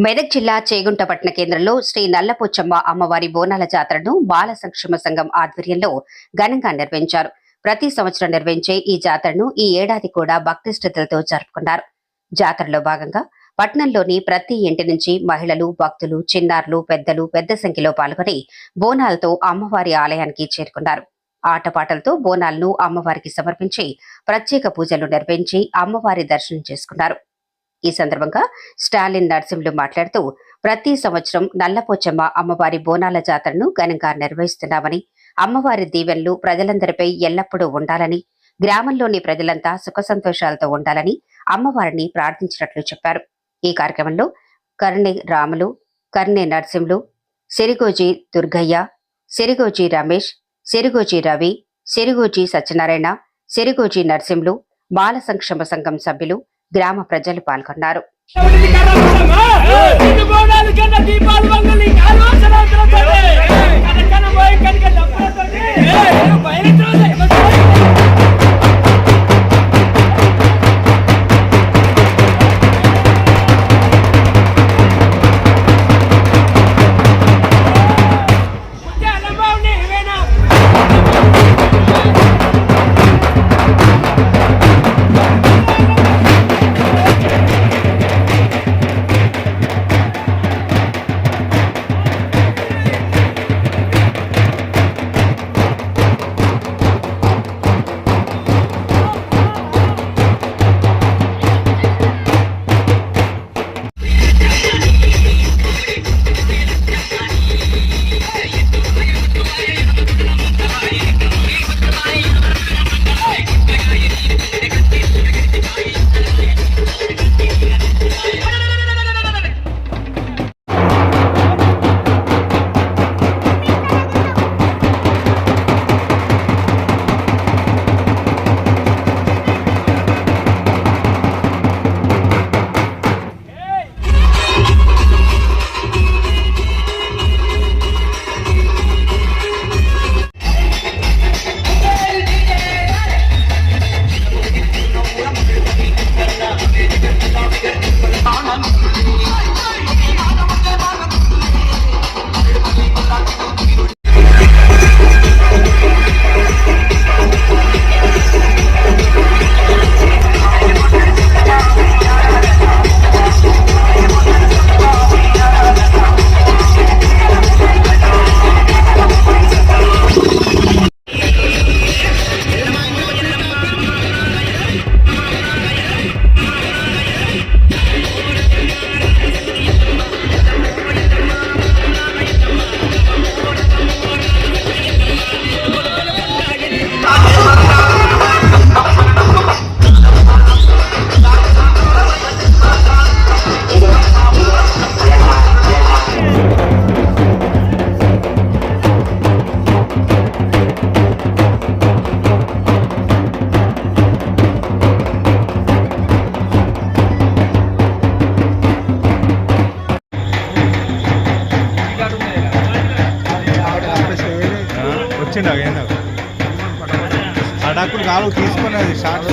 మెదక్ జిల్లా చేగుంట పట్టణ కేంద్రంలో శ్రీ నల్లపోచమ్మ అమ్మవారి బోనాల జాతరను బాల సంక్షేమ సంఘం ఆధ్వర్యంలో ఘనంగా నిర్వహించారు. ప్రతి సంవత్సరం నిర్వహించే ఈ జాతరను ఈ ఏడాది కూడా భక్తి శ్రద్ధలతో జరుపుకున్నారు. జాతరలో భాగంగా పట్టణంలోని ప్రతి ఇంటి నుంచి మహిళలు, భక్తులు, చిన్నారులు, పెద్దలు పెద్ద సంఖ్యలో పాల్గొని బోనాలతో అమ్మవారి ఆలయానికి చేరుకున్నారు. ఆటపాటలతో బోనాలను అమ్మవారికి సమర్పించి ప్రత్యేక పూజలు నిర్వహించి అమ్మవారి దర్శనం చేసుకున్నారు. ఈ సందర్భంగా స్టాలిన్ నర్సింహులు మాట్లాడుతూ ప్రతి సంవత్సరం నల్లపోచమ్మ అమ్మవారి బోనాల జాతరను ఘనంగా నిర్వహిస్తున్నామని, అమ్మవారి దీవెనలు ప్రజలందరిపై ఎల్లప్పుడూ ఉండాలని, గ్రామంలోని ప్రజలంతా సుఖ సంతోషాలతో ఉండాలని అమ్మవారిని ప్రార్థించినట్లు చెప్పారు. ఈ కార్యక్రమంలో కర్ణె రాములు, కర్ణె నర్సింహులు, సిరిగోజి దుర్గయ్య, సిరిగోజి రమేష్, సిరిగోజి రవి, సిరిగోజి సత్యనారాయణ, సిరిగోజి నర్సింహులు, బాల సంక్షేమ సంఘం సభ్యులు, గ్రామ ప్రజలు పాల్గొన్నారు. వచ్చిండ అడాకులు కాలు తీసుకున్నది షార్ట్